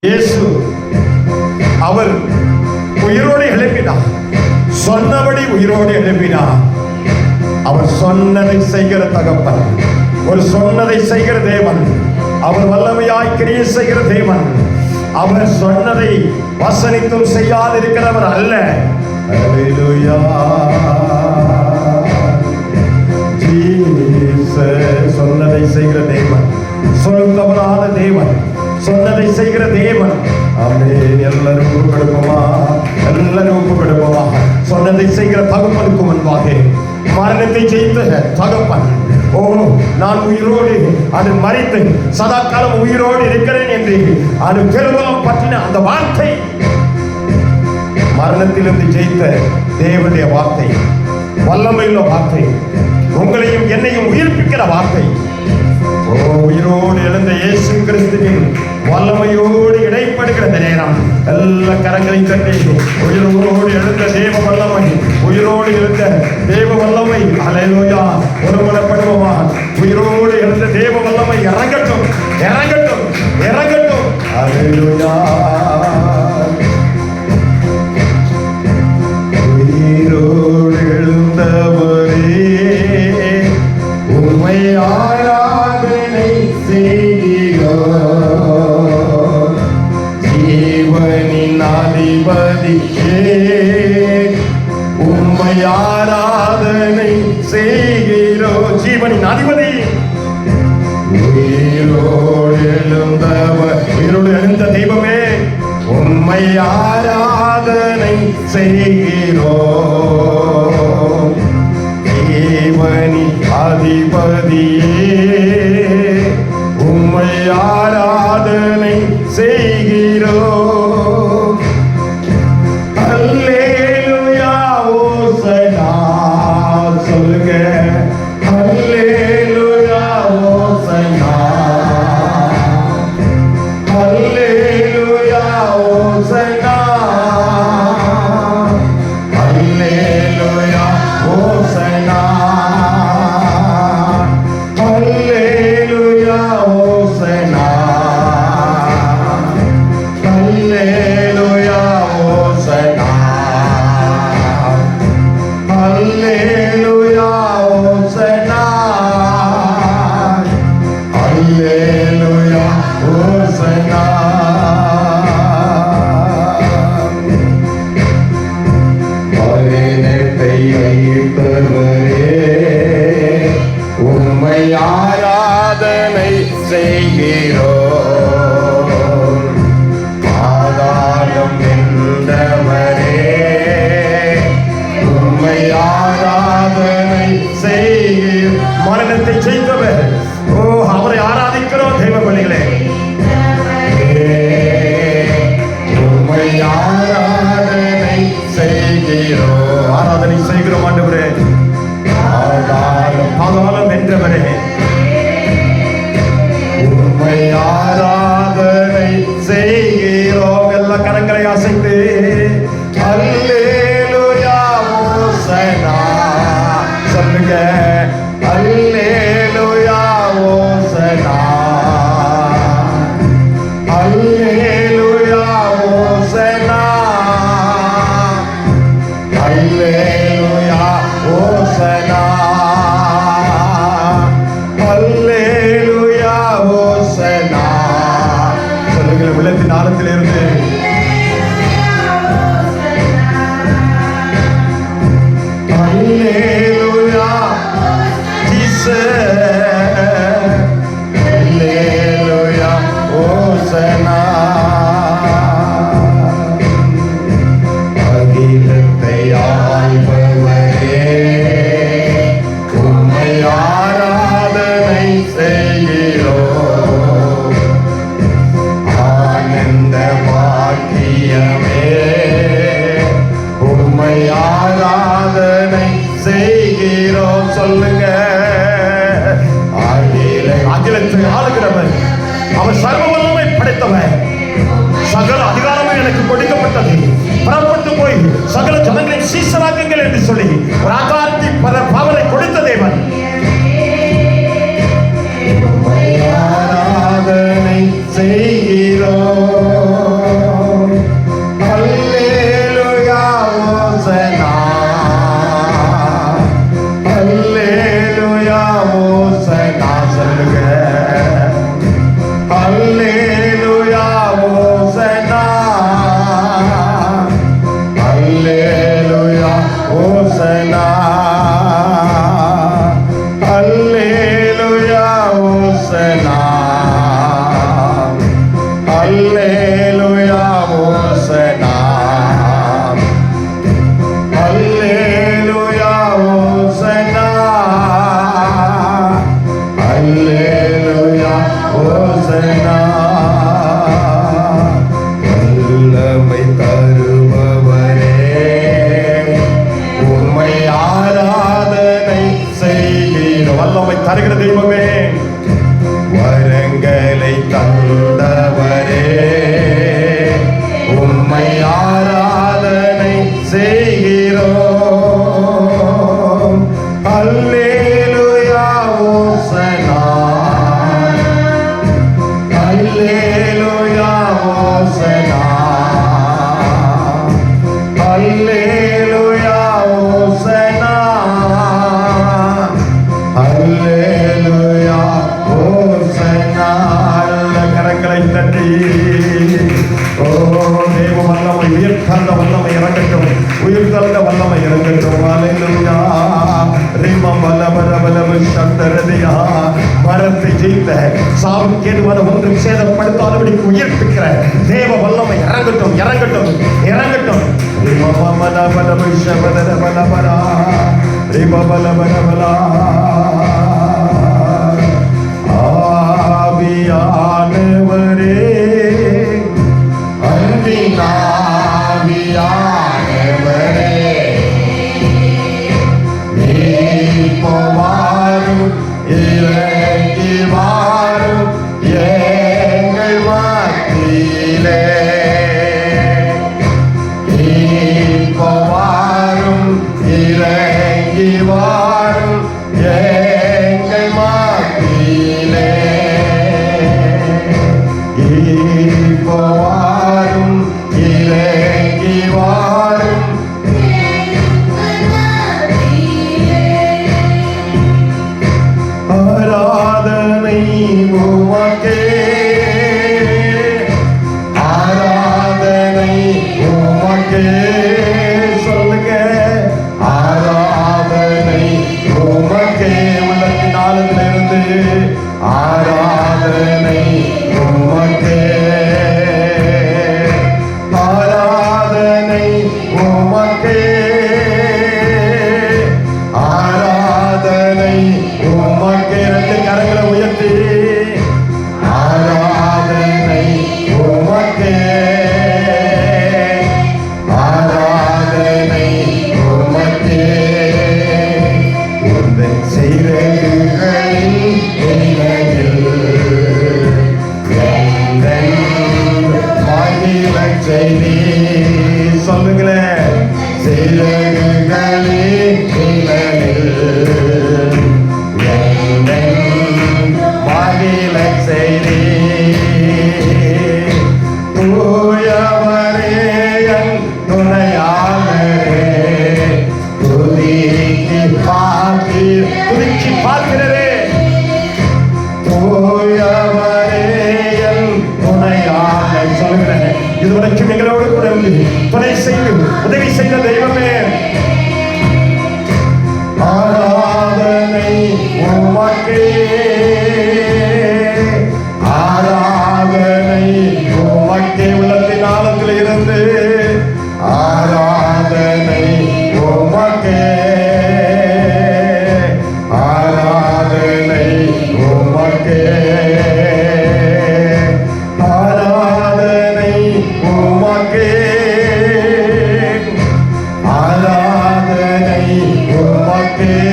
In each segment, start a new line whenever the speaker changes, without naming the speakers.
இயேசு அவர் உயிரோடு எழுப்பினார். சொன்னபடி உயிரோடு எழுப்பினார். அவர் சொன்னதை செய்கிற தகப்பன், ஒரு சொன்னதை செய்கிற தேவன். அவர் வல்லமையாய் கிரியை செய்கிற தேவன். அவர் சொன்னதை வசனித்தும் செய்யாதிருக்கிறவர் அல்ல. அல்லேலூயா. சொன்னதை செய்கிற தேவன், சொல்லுகிறவரான தேவன், சொன்னதை செய்கிற தேவன். ஆமென். எல்லாரும் ஒப்பு கொடுப்போமா? எல்லாரும் ஒப்பு கொடுப்போமா? சொன்னதை செய்கிற தகப்பனுக்கு முன்பாக மரணத்தை ஜெயித்த தகப்பன், ஓ நான் உயிரோடு அது மறித்து சதா காலம் உயிரோடு இருக்கிறேன் என்று அது பெருவலம் பற்றின அந்த வார்த்தை, மரணத்திலிருந்து ஜெயித்த தேவனுடைய வார்த்தை, வல்லமையுள்ள வார்த்தை, உங்களையும் என்னையும் உயிர்ப்பிக்கிற வார்த்தை. ஓ உயிரோடு எழுந்த இயேசு கிறிஸ்துவின் வல்லமையோடு இடைப்படுகிற நேரம் எல்லா கரங்களை தட்டி உயிரோடு எழுந்த தேவ வல்லமை, உயிரோடு எழுந்த தேவ வல்லமை. அல்லேலூயா. ஒருமனப்படுவோமா? உயிரோடு எழுந்த தேவ வல்லமை இறங்கட்டும், இறங்கட்டும், இறங்கட்டும். அல்லேலூயா. உயிரோடு எழுந்தவரே உம்மை ஆராதனை செய்கிறோம். ஜீவனின் அதிபதியே உம்மை ஆராதனை செய்கிறோம். ஜீவனின் அதிபதி, உயிரோடு எழுந்தவர், உயிரோடு எழுந்த தெய்வமே உம்மை ஆராதனை செய்கிறோம். தேவனின் அதிபதியே உம்மை ஆராதனை செய்கிறோம். அல்லேலூயா. ஓசனா சொல்லுங்க. அல்லேலூயா. ஓசனா. அல்லேலூயா. ஓசனா. அல்லேலூயா. ஓசனா. அல்லேலூயா. ஓசனா. அல்லேலூயா. ஓசனா. அல்லேலூயா. ஓசனா. அல்லேலூயா. ஓசனா. பரிணத்தை வைத்தவரே உம்மை ஆராதனை செய்கிறோம். பாதாளம் வென்றவரே உம்மை ஆராதனை செய்கிறோம். மரணத்தை ஜெயித்தவர், ஓ அவரை ஆராதிக்கிறோம் தெய்வ பிள்ளைகளே. உம்மை ஆராதனை செய்கிறோம், ஆராதனை செய்கிறோம் ஆண்டவரே. பாதாளம் வென்றவரே உம்மை ஆராதனை செய்கிறோம். எல்லா கரங்களை அசைத்து அல்லேலூயா. ஓசனா சொல்லுங்க. அல்லேலூயா. ஓசனா. அல்லேலூயா. ஓசனா. அல்லேலூயா. ஓசனா. அல்லேலூயா. ஓசனா. சொல்லுங்க உள்ளத்தின் ஆழத்திலிருந்து. அல்லேலூயா. ஜீசஸ். அல்லேலூயா. ஓசனா. அகிலத்தை ஆள்பவரே உம்மை ஆராதனை செய்கிறோம். ஆனந்த பாக்கியமே உம்மை ஆராதனை செய்கிறோம். சொல்லுங்க. அகிலத்தை ஆளுகிறவன், அவன் சர்வ வல்லமை படைத்தவன். சகல அதிகாரமும் எனக்கு கொடுக்கப்பட்டது. புறப்பட்டு போய் சகல ஜனங்களை சீசராக்குங்கள் என்று சொல்லி ஒரு ஆகாரத்தை பவரை கொடுத்த தேவன். ஆராதனை செய்கிறோம். அல்லேலூயா ஓசனா, அல்லேலூயா ஓசனா, அல்லேலூயா ஓசனா, அல்லேலூயா ஓசனா, அல்லேலூயா ஓசனா, அல்லேலூயா ஓசனா. வல்லமை தருபவரே, உம்மை ஆராதனை செய்கிறோம். வல்லமை தருகிற தெய்வமே, வரங்களை தந்தவரே, உம்மை ஆராதனை செய்கிறோம். அல்லேலூயா ஓசனா, அல்லேலூயா ஓசனா, அல்லேலூயா ஓசனா, அல்லேலூயா ஓசனா. நல்ல கரங்களை தட்டி ஓ தேவ வல்லமை, உயிர்த்தந்த வல்லமை இறங்கட்டும், உயிர்த்தந்த வல்லமை இறங்கட்டும். அல்லேலூயா. ரிமம் வல்லபர வல்லப சந்தரதியா. மரத்தை ஜெயித்த சாவுக்கேதுவான ஒன்றும் சேதப்படுத்தாதபடிக்கு உயிர்ப்பிக்கிற தேவ வல்லமை இறங்கட்டும், இறங்கட்டும், இறங்கட்டும். ரிமம் வல்லபர சபதர வல்லபரா, ரிமம் வல்லபர வல்லா. ஆவியானவரே, அன்பின் ஆவியானவரே, இப்போ வாரும், இறங்கி வாரும் எங்கள் மத்தியிலே. இப்போ வாரும், இறங்கி வாரும் எங்கள் மத்தியிலே. இப்போ வாரும், இறங்கி வாரும். ஆராதனை உமக்கே, ஆராதனை உமக்கே. சொல்லுங்க, ஆராதனை உமக்கே. உள்ளத்தின் ஆழத்திலிருந்து ஆராதனை உமக்கே, ஆராதனை உமக்கே, ஆராதனை உமக்கே. ரெண்டு கரங்களை உயர்த்தி ஆராதனை உமக்கே, ஆராதனை உமக்கே. உந்தன் செய்கைகளில் நிலையில் எந்தன் மகிழச் செய்தி. சொல்லுங்களேன், செய்கைகளில் நிலையில் மகிழச் செய்தி. தூயவரே என் துணையாளரே, துதிக்கு பார்க்கிறே, துதிக்கு பார்க்கிறே. தூயவரே என் துணையாளர். சொல்லுகிறேன், இதுவரைக்கும் எங்களோடு கூட துணை செய்து உதவி செய்த தெய்வமே, ஆராதனை உமக்கே, ஆராதனை உமக்கே. உள்ளத்தின் ஆழத்தில் இருந்து ஆராதனை உமக்கே, ஆராதனை உமக்கே, ஆராதனை உமக்கே, ஆராதனை உமக்கே,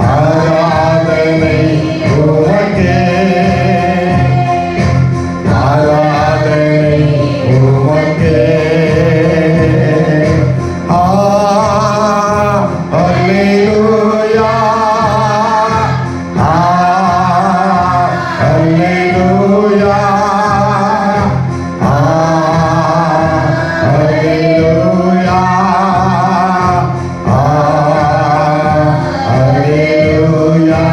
ஆராதனை உமக்கே, ஆராதனை உமக்கே. அல்லேலூயா, அல்லேலூயா, அல்லேலூயா, அல்லேலூயா.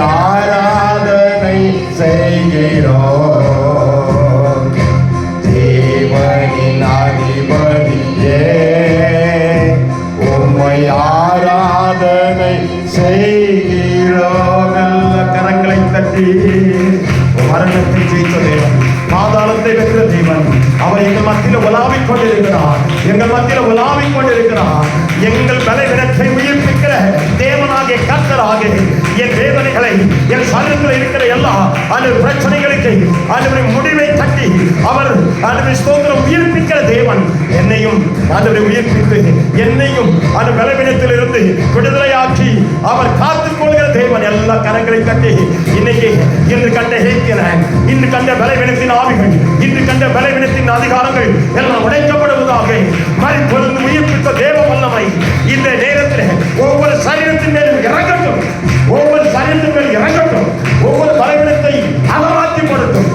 ஆராதனை செய்கிறோம். தேவனின் அதிபதியே உம்மை ஆராதனை செய்கிறோம். நல்ல கரங்களை தட்டி மரணத்தை ஜெயித்த தேவன், பாதாளத்தை வென்ற தேவன், அவர் எங்கள் மத்தியில் உலாவிக் கொண்டிருக்கிறார். எங்கள் மத்தியில் உலாவிக் கொண்டிருக்கிறார். எங்கள் பலவீனத்தை உயிர்ப்பிக்கிற தேவனாகிய கர்த்தராக என் வேதனைகளை, என் சரீரத்தில் இருக்கிற எல்லா அந்த பிரச்சனைகளுக்கு அதனுடைய முடிவை தட்டி அவர் அந்த ஸ்தோத்திரம் உயிர்ப்பிக்கிற தேவன், என்னையும் அதனுடைய உயிர்ப்பித்து என்னையும் அந்த பலவீனத்தில் இருந்து விடுதலையாக்கி அவர் காத்துக் கொள்கிற தேவன். எல்லா கரங்களை தட்டி இன்னைக்கு இன்று கண்ட ஹேக்கியன், இன்று கண்ட பலவீனத்தின் ஆவிகள், இன்று கண்ட பலவீனத்தின் அதிகாரங்கள் எல்லாம் உடைக்கப்படுவதாக. மரித்தெழுந்து உயிர்ப்பித்த தேவ வல்லமை இந்த நேரத்தில் ஒவ்வொரு சரீரத்தின் மேலும் இறங்கட்டும். ஒவ்வொரு சரீரத்தின் மேல் இறங்கட்டும். ஒவ்வொரு பலவீனத்தை அகமாற்றி கொடுக்கும்.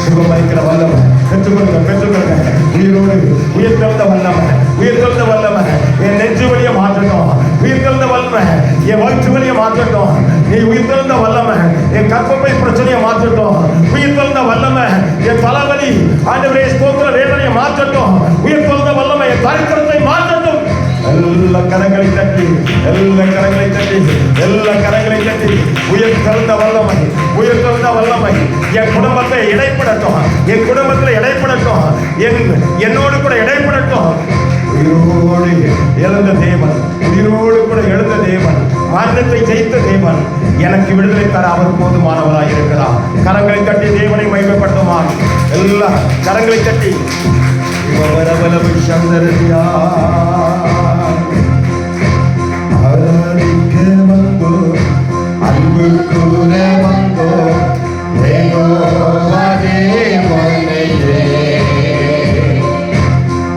சுகமளிக்கிற வல்லமை பெற்றுக்கொள்ளுங்க, பெற்றுக்கொள்ளுங்க. உயிரோடு உயிர்த்தெழுந்த வல்லமை, உயிர்த்தெழுந்த வல்லமை என் நெஞ்சு வழியை மாற்றட்டும். உயிர்த்தெழுந்த வல்லமை என் வயிற்று வழியை மாற்றட்டும். நீ உயிர்த்தெழுந்த வல்லமை என் கற்பப்பை பிரச்சனையை மாற்றட்டும். உயிர்த்தெழுந்த வல்லமை என் தலைவலி ஆண்டவரே ஸ்தோத்திர வேதனையை மாற்றட்டும். உயிர்த்தெழுந்த வல்லமை என் தரித்திரத்தை மாற்றட்டும். எல்லா கரங்களை தட்டி, எல்லா கரங்களை தட்டி, எல்லா கரங்களை தட்டி உயிர்த்தெழுந்த வல்லமை, உயிர்த்தெழுந்த வல்லமை என் குடும்பத்தை இடைப்படட்டும். என் குடும்பத்தில் இடைப்படட்டும். என்னோடு கூட இடைப்படட்டும். உயிரோடு எழுந்த தேவன், உயிரோடு கூட எழுந்த தேவன், மரணத்தை ஜெயித்த தேவன், எனக்கு விடுதலை தர அவர் போதுமானவராக இருக்கிறார். கரங்களை தட்டி தேவனை மகிமைப்படுத்துமா. எல்லா கரங்களை தட்டி ஆராதிக்க வந்தோ, அன்பு கூற வந்தோ,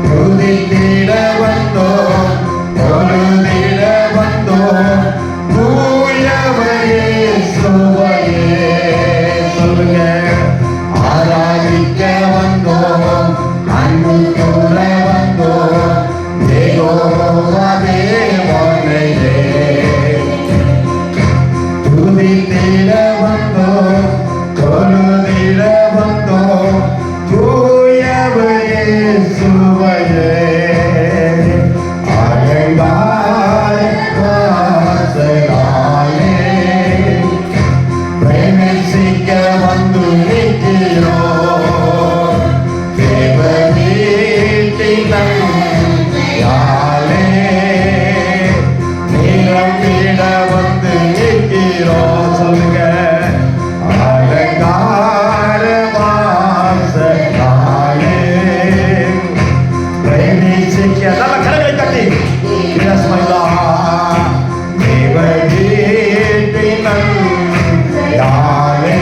துதித்திட வந்தோ, தொழுதிட வந்தோ, தூயவரே சுவையே. சொல்லுங்க. ஆராதிக்க வந்தோ, அன்பு கூற வந்தோ, யெகோவா தேவனையே. துதித்திட வந்தோ, தொழுதிட வந்தோ, தூயவரே சுவையே. அழகாய் வாசலாலே பிரவேசிக்க வந்து நிற்கிறோம். தேவனீட்டின் யாலே நிரம்பிட வந்து நிற்கிறோம். சொல்லுங்க. அலங்கார வாசலாலே பிரவேசிக்க. நல்ல கரங்களை தட்டி யாலே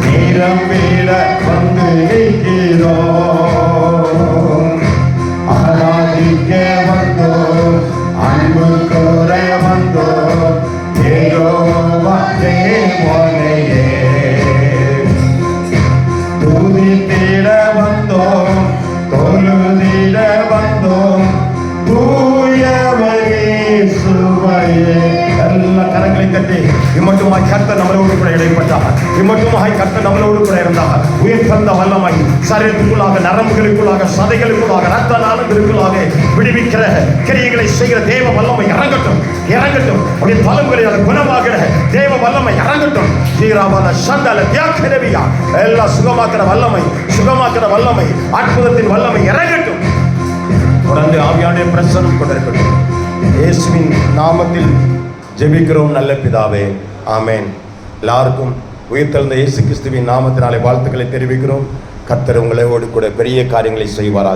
நிரம்பிட வந்து நிற்கிறோம். ஆராதிக்க வந்தோ, அன்பு கூற வந்தோ, யெகோவா தேவனையே. துதித்திட வந்தோம், தொழுதிட வந்தோம், தூயவரே சுவையே. எல்லா கரங்களை தட்டி இம்மட்டுமாய் கர்த்தர் நம்மளோடு கூட இடைப்பட்டார். இம்மட்டுமாய் கர்த்தர் நம்மளோடு கூட இருந்தார். உயிர்த்தெழுந்த வல்லமை சரீரத்துக்குள்ளாக, நரம்புகளுக்குள்ளாக, சதைகளுக்குள்ளாக, ரத்த நாளங்களுக்குள்ளாக விடுவிக்கிற கிரியைகளை செய்கிற தேவ வல்லமை இறங்கட்டும், இறங்கட்டும். அப்படியே தலங்களை குணமாகிற தேவ வல்லமை இறங்கட்டும். சீராபால சந்தால தியாக்கிரவியா எல்லாம் சுகமாக்கிற வல்லமை, சுகமாக்கிற வல்லமை, அற்புதத்தின் வல்லமை இறங்கட்டும். தொடர்ந்து ஆவியானுடைய பிரசன்னம் கொண்டிருக்கட்டும். இயேசுவின் நாமத்தில் ஜெபிக்கிறோம் நல்ல பிதாவே, ஆமேன். எல்லாருக்கும் உயிர்த்தெழுந்த இயேசு கிறிஸ்துவின் நாமத்தினாலே வாழ்த்துக்களை தெரிவிக்கிறோம். கர்த்தர் உங்களோடு கூட பெரிய காரியங்களை செய்வாராக.